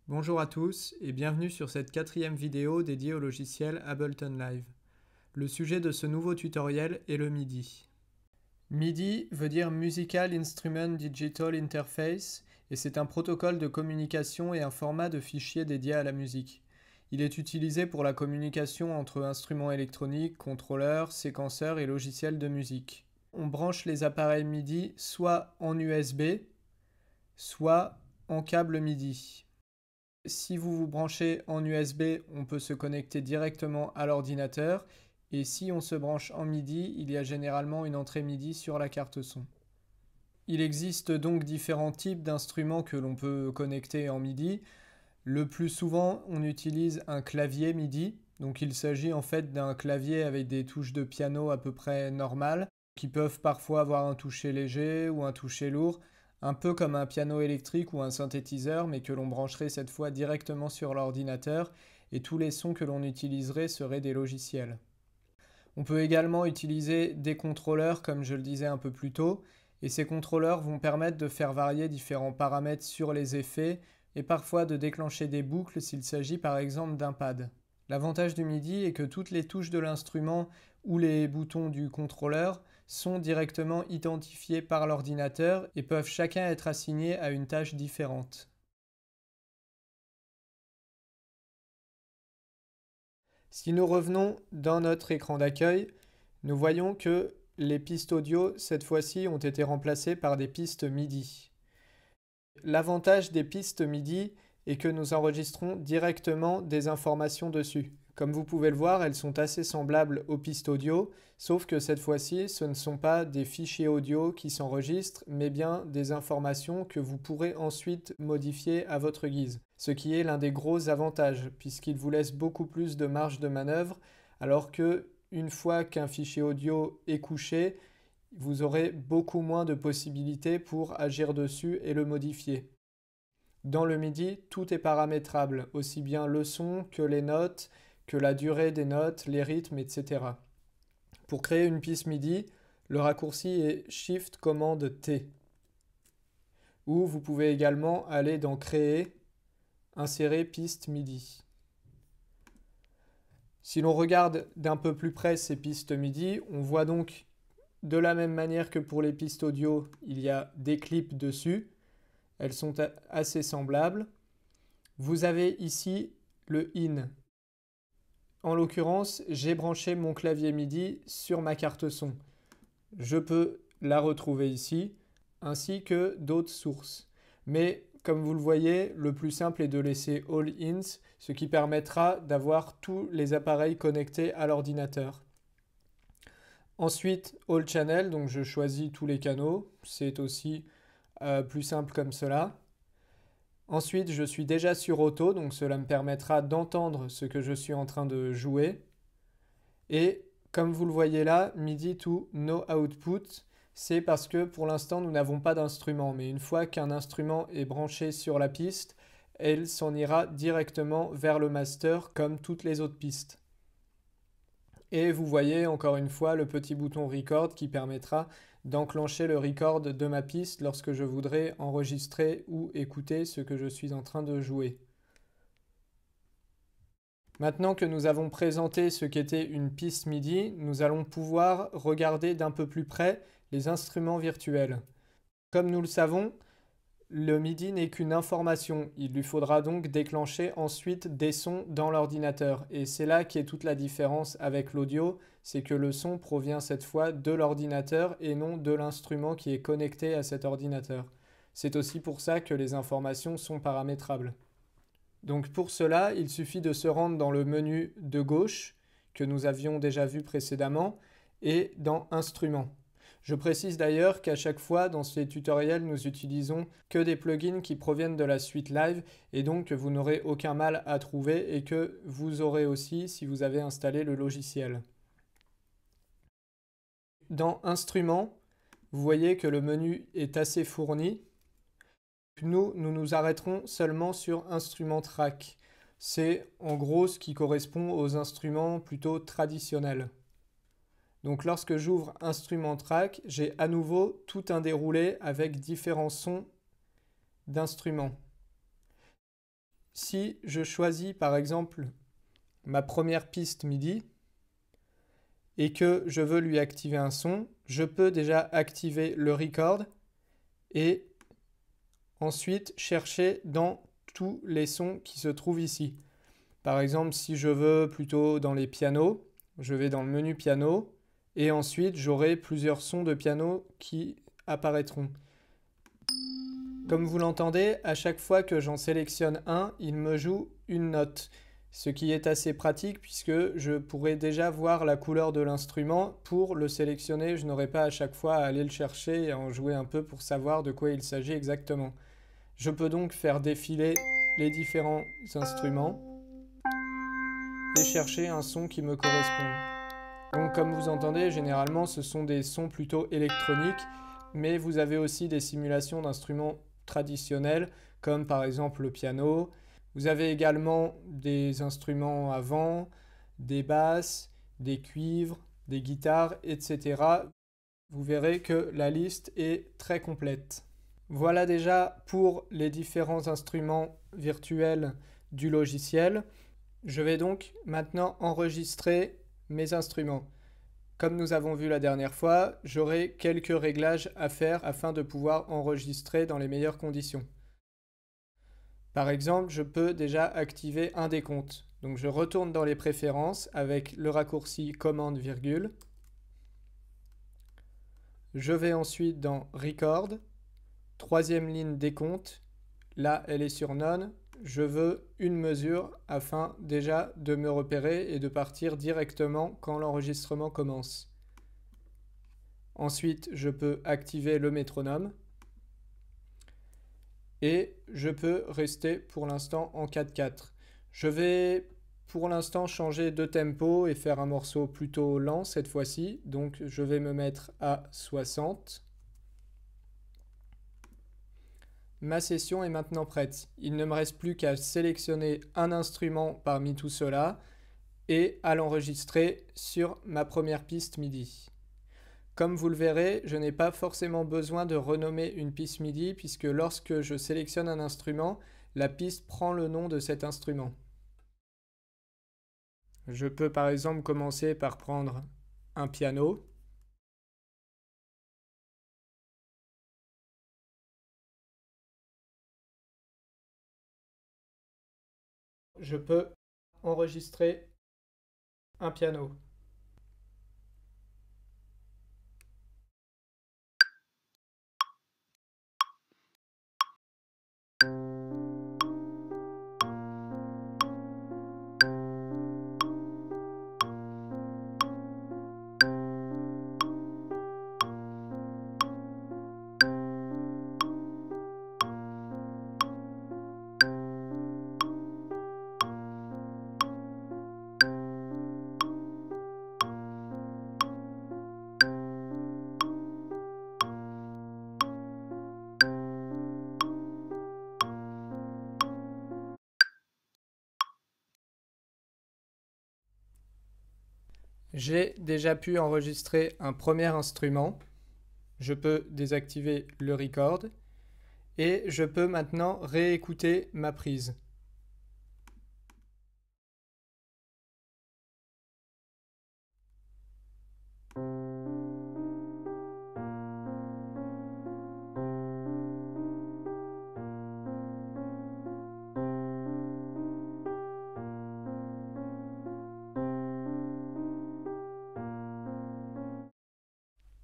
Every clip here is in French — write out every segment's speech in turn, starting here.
Bonjour à tous et bienvenue sur cette 4e vidéo dédiée au logiciel Ableton Live. Le sujet de ce nouveau tutoriel est le MIDI. MIDI veut dire Musical Instrument Digital Interface et c'est un protocole de communication et un format de fichier dédié à la musique. Il est utilisé pour la communication entre instruments électroniques, contrôleurs, séquenceurs et logiciels de musique. On branche les appareils MIDI soit en USB, soit en câble MIDI. Si vous vous branchez en USB, on peut se connecter directement à l'ordinateur. Et si on se branche en MIDI, il y a généralement une entrée MIDI sur la carte son. Il existe donc différents types d'instruments que l'on peut connecter en MIDI. Le plus souvent, on utilise un clavier MIDI. Donc il s'agit en fait d'un clavier avec des touches de piano à peu près normales, qui peuvent parfois avoir un toucher léger ou un toucher lourd, un peu comme un piano électrique ou un synthétiseur, mais que l'on brancherait cette fois directement sur l'ordinateur, et tous les sons que l'on utiliserait seraient des logiciels. On peut également utiliser des contrôleurs, comme je le disais un peu plus tôt, et ces contrôleurs vont permettre de faire varier différents paramètres sur les effets, et parfois de déclencher des boucles s'il s'agit par exemple d'un pad. L'avantage du MIDI est que toutes les touches de l'instrument ou les boutons du contrôleur sont directement identifiés par l'ordinateur et peuvent chacun être assignés à une tâche différente. Si nous revenons dans notre écran d'accueil, nous voyons que les pistes audio, cette fois-ci, ont été remplacées par des pistes MIDI. L'avantage des pistes MIDI est que nous enregistrons directement des informations dessus. Comme vous pouvez le voir, elles sont assez semblables aux pistes audio, sauf que cette fois-ci, ce ne sont pas des fichiers audio qui s'enregistrent, mais bien des informations que vous pourrez ensuite modifier à votre guise. Ce qui est l'un des gros avantages, puisqu'il vous laisse beaucoup plus de marge de manœuvre, alors que une fois qu'un fichier audio est couché, vous aurez beaucoup moins de possibilités pour agir dessus et le modifier. Dans le MIDI, tout est paramétrable, aussi bien le son que les notes, que la durée des notes, les rythmes, etc. Pour créer une piste MIDI, le raccourci est Shift commande T. Ou vous pouvez également aller dans Créer, insérer piste MIDI. Si l'on regarde d'un peu plus près ces pistes MIDI, on voit donc de la même manière que pour les pistes audio, il y a des clips dessus. Elles sont assez semblables. Vous avez ici le IN. En l'occurrence, j'ai branché mon clavier MIDI sur ma carte son. Je peux la retrouver ici, ainsi que d'autres sources. Mais comme vous le voyez, le plus simple est de laisser All Ins, ce qui permettra d'avoir tous les appareils connectés à l'ordinateur. Ensuite, All Channel, donc je choisis tous les canaux, c'est aussi plus simple comme cela. Ensuite, je suis déjà sur Auto, donc cela me permettra d'entendre ce que je suis en train de jouer. Et comme vous le voyez là, MIDI to No Output, c'est parce que pour l'instant, nous n'avons pas d'instrument. Mais une fois qu'un instrument est branché sur la piste, elle s'en ira directement vers le master comme toutes les autres pistes. Et vous voyez encore une fois le petit bouton Record qui permettra d'enclencher le record de ma piste lorsque je voudrais enregistrer ou écouter ce que je suis en train de jouer. Maintenant que nous avons présenté ce qu'était une piste MIDI, nous allons pouvoir regarder d'un peu plus près les instruments virtuels. Comme nous le savons, le MIDI n'est qu'une information. Il lui faudra donc déclencher ensuite des sons dans l'ordinateur. Et c'est là qu'est toute la différence avec l'audio, c'est que le son provient cette fois de l'ordinateur et non de l'instrument qui est connecté à cet ordinateur. C'est aussi pour ça que les informations sont paramétrables. Donc pour cela, il suffit de se rendre dans le menu de gauche, que nous avions déjà vu précédemment, et dans Instruments. Je précise d'ailleurs qu'à chaque fois dans ces tutoriels, nous utilisons que des plugins qui proviennent de la suite Live et donc que vous n'aurez aucun mal à trouver et que vous aurez aussi si vous avez installé le logiciel. Dans Instruments, vous voyez que le menu est assez fourni. Nous nous arrêterons seulement sur Instrument Track. C'est en gros ce qui correspond aux instruments plutôt traditionnels. Donc lorsque j'ouvre Instrument Track, j'ai à nouveau tout un déroulé avec différents sons d'instruments. Si je choisis par exemple ma première piste MIDI et que je veux lui activer un son, je peux déjà activer le record et ensuite chercher dans tous les sons qui se trouvent ici. Par exemple, si je veux plutôt dans les pianos, je vais dans le menu piano et ensuite j'aurai plusieurs sons de piano qui apparaîtront. Comme vous l'entendez, à chaque fois que j'en sélectionne un, il me joue une note, ce qui est assez pratique puisque je pourrai déjà voir la couleur de l'instrument. Pour le sélectionner, je n'aurai pas à chaque fois à aller le chercher et à en jouer un peu pour savoir de quoi il s'agit exactement. Je peux donc faire défiler les différents instruments et chercher un son qui me correspond. Donc comme vous entendez, généralement ce sont des sons plutôt électroniques, mais vous avez aussi des simulations d'instruments traditionnels, comme par exemple le piano. Vous avez également des instruments à vent, des basses, des cuivres, des guitares, etc. Vous verrez que la liste est très complète. Voilà déjà pour les différents instruments virtuels du logiciel. Je vais donc maintenant enregistrer mes instruments. Comme nous avons vu la dernière fois, j'aurai quelques réglages à faire afin de pouvoir enregistrer dans les meilleures conditions. Par exemple, je peux déjà activer un décompte. Donc je retourne dans les préférences avec le raccourci commande virgule. Je vais ensuite dans Record, troisième ligne décompte. Là, elle est sur None. Je veux une mesure afin déjà de me repérer et de partir directement quand l'enregistrement commence. Ensuite, je peux activer le métronome et je peux rester pour l'instant en 4/4. Je vais pour l'instant changer de tempo et faire un morceau plutôt lent cette fois-ci. Donc je vais me mettre à 60. Ma session est maintenant prête. Il ne me reste plus qu'à sélectionner un instrument parmi tout cela et à l'enregistrer sur ma première piste MIDI. Comme vous le verrez, je n'ai pas forcément besoin de renommer une piste MIDI puisque lorsque je sélectionne un instrument, la piste prend le nom de cet instrument. Je peux par exemple commencer par prendre un piano. Je peux enregistrer un piano. J'ai déjà pu enregistrer un premier instrument. Je peux désactiver le record et je peux maintenant réécouter ma prise.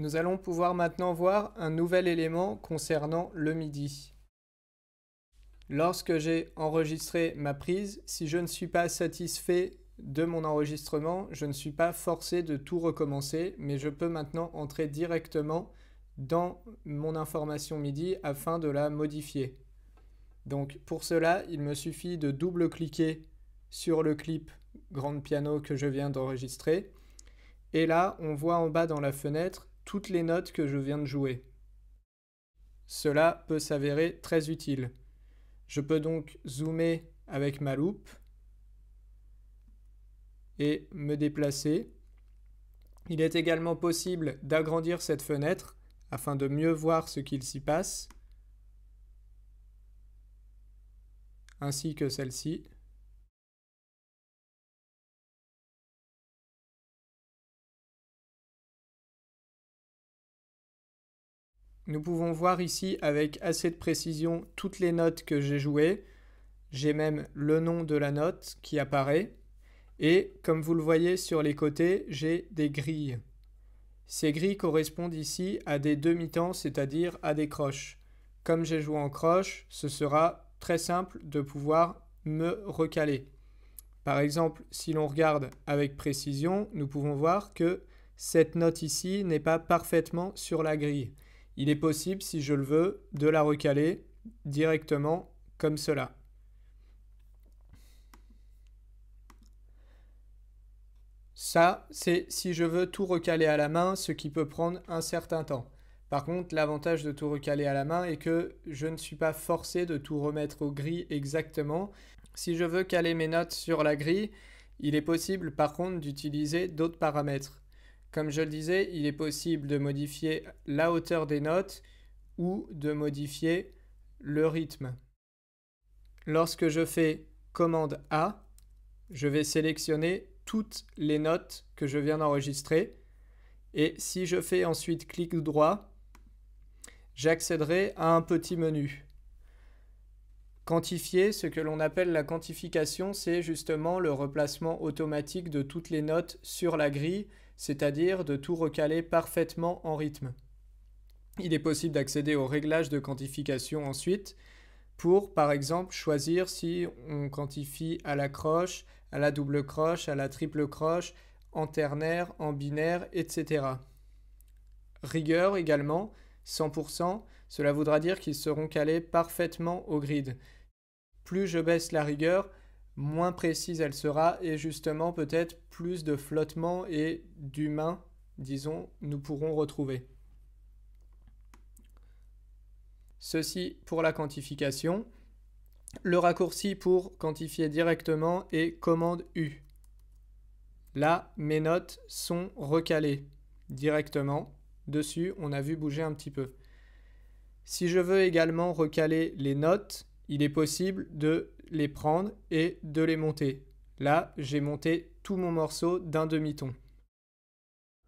Nous allons pouvoir maintenant voir un nouvel élément concernant le MIDI. Lorsque j'ai enregistré ma prise, si je ne suis pas satisfait de mon enregistrement, je ne suis pas forcé de tout recommencer, mais je peux maintenant entrer directement dans mon information MIDI afin de la modifier. Donc pour cela, il me suffit de double-cliquer sur le clip Grand Piano que je viens d'enregistrer. Et là, on voit en bas dans la fenêtre toutes les notes que je viens de jouer. Cela peut s'avérer très utile. Je peux donc zoomer avec ma loupe et me déplacer Il est également possible d'agrandir cette fenêtre afin de mieux voir ce qu'il s'y passe, ainsi que celle-ci. Nous pouvons voir ici avec assez de précision toutes les notes que j'ai jouées. J'ai même le nom de la note qui apparaît. Et comme vous le voyez sur les côtés, j'ai des grilles. Ces grilles correspondent ici à des demi-temps, c'est-à-dire à des croches. Comme j'ai joué en croche, ce sera très simple de pouvoir me recaler. Par exemple, si l'on regarde avec précision, nous pouvons voir que cette note ici n'est pas parfaitement sur la grille. Il est possible, si je le veux, de la recaler directement comme cela. Ça, c'est si je veux tout recaler à la main, ce qui peut prendre un certain temps. Par contre, l'avantage de tout recaler à la main est que je ne suis pas forcé de tout remettre au gris exactement. Si je veux caler mes notes sur la grille, il est possible par contre d'utiliser d'autres paramètres. Comme je le disais, il est possible de modifier la hauteur des notes ou de modifier le rythme. Lorsque je fais commande A, je vais sélectionner toutes les notes que je viens d'enregistrer. Et si je fais ensuite clic droit, j'accéderai à un petit menu. Quantifier, ce que l'on appelle la quantification, c'est justement le replacement automatique de toutes les notes sur la grille, c'est-à-dire de tout recaler parfaitement en rythme. Il est possible d'accéder aux réglages de quantification ensuite pour, par exemple, choisir si on quantifie à la croche, à la double croche, à la triple croche, en ternaire, en binaire, etc. Rigueur également, 100%, cela voudra dire qu'ils seront calés parfaitement au grid. Plus je baisse la rigueur, moins précise elle sera et justement peut-être plus de flottement et d'humain, disons, nous pourrons retrouver. Ceci pour la quantification. Le raccourci pour quantifier directement est commande U. Là, mes notes sont recalées directement. Dessus, on a vu bouger un petit peu. Si je veux également recaler les notes, il est possible de les prendre et de les monter. Là, j'ai monté tout mon morceau d'un demi-ton.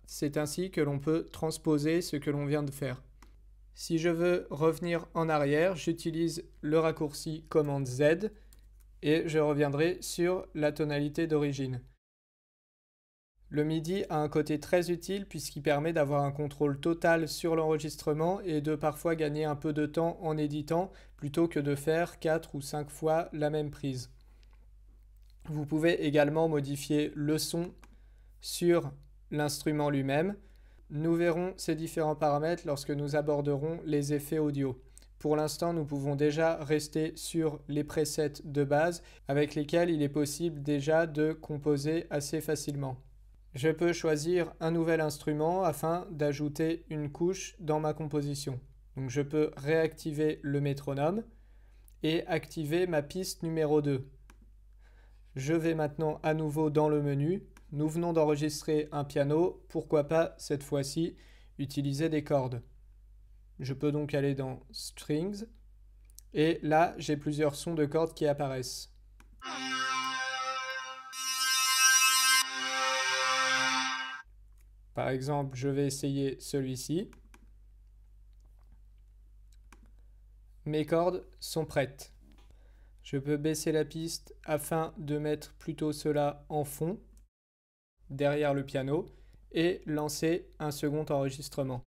C'est ainsi que l'on peut transposer ce que l'on vient de faire. Si je veux revenir en arrière, j'utilise le raccourci commande Z et je reviendrai sur la tonalité d'origine. Le MIDI a un côté très utile puisqu'il permet d'avoir un contrôle total sur l'enregistrement et de parfois gagner un peu de temps en éditant plutôt que de faire 4 ou 5 fois la même prise. Vous pouvez également modifier le son sur l'instrument lui-même. Nous verrons ces différents paramètres lorsque nous aborderons les effets audio. Pour l'instant, nous pouvons déjà rester sur les presets de base avec lesquels il est possible déjà de composer assez facilement. Je peux choisir un nouvel instrument afin d'ajouter une couche dans ma composition. Donc je peux réactiver le métronome et activer ma piste numéro 2. Je vais maintenant à nouveau dans le menu. Nous venons d'enregistrer un piano, pourquoi pas cette fois-ci utiliser des cordes. Je peux donc aller dans Strings et là j'ai plusieurs sons de cordes qui apparaissent. Par exemple, je vais essayer celui-ci. Mes cordes sont prêtes. Je peux baisser la piste afin de mettre plutôt cela en fond, derrière le piano, et lancer un second enregistrement.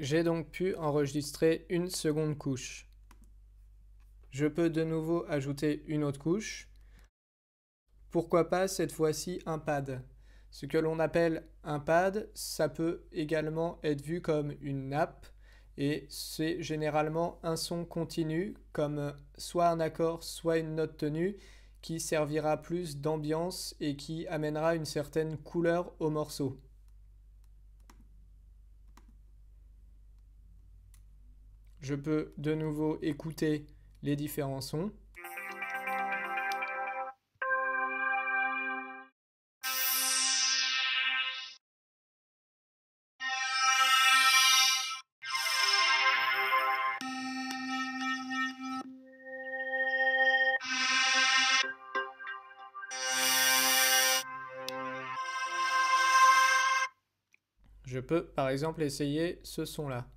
J'ai donc pu enregistrer une seconde couche. Je peux de nouveau ajouter une autre couche. Pourquoi pas cette fois-ci un pad? Ce que l'on appelle un pad, ça peut également être vu comme une nappe et c'est généralement un son continu comme soit un accord, soit une note tenue qui servira plus d'ambiance et qui amènera une certaine couleur au morceau. Je peux de nouveau écouter les différents sons. Je peux par exemple essayer ce son-là.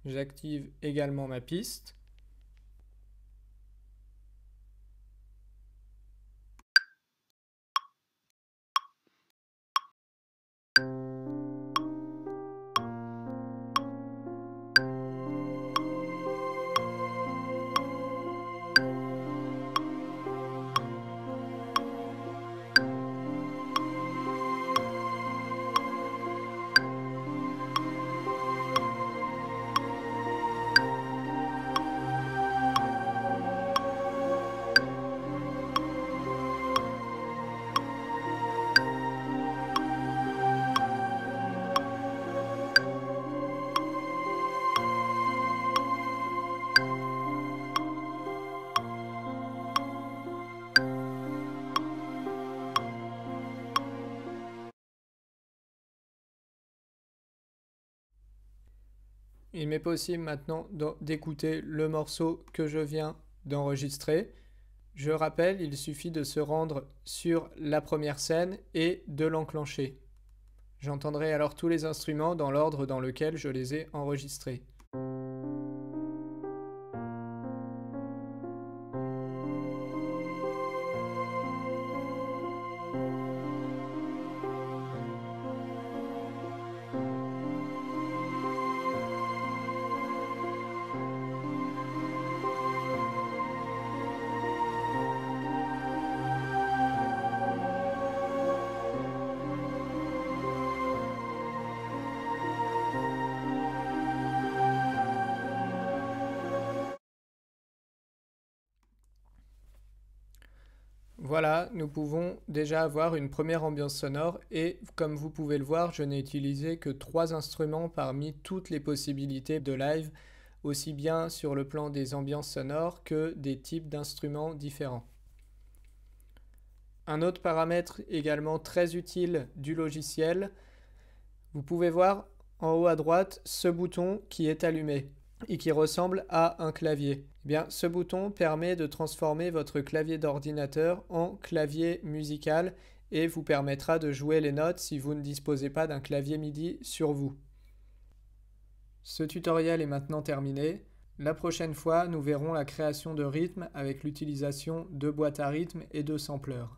J'active également ma piste. Il m'est possible maintenant d'écouter le morceau que je viens d'enregistrer. Je rappelle, il suffit de se rendre sur la première scène et de l'enclencher. J'entendrai alors tous les instruments dans l'ordre dans lequel je les ai enregistrés. Voilà, nous pouvons déjà avoir une première ambiance sonore et comme vous pouvez le voir, je n'ai utilisé que 3 instruments parmi toutes les possibilités de live, aussi bien sur le plan des ambiances sonores que des types d'instruments différents. Un autre paramètre également très utile du logiciel, vous pouvez voir en haut à droite ce bouton qui est allumé et qui ressemble à un clavier. Eh bien, ce bouton permet de transformer votre clavier d'ordinateur en clavier musical et vous permettra de jouer les notes si vous ne disposez pas d'un clavier MIDI sur vous. Ce tutoriel est maintenant terminé. La prochaine fois, nous verrons la création de rythmes avec l'utilisation de boîtes à rythme et de sampleurs.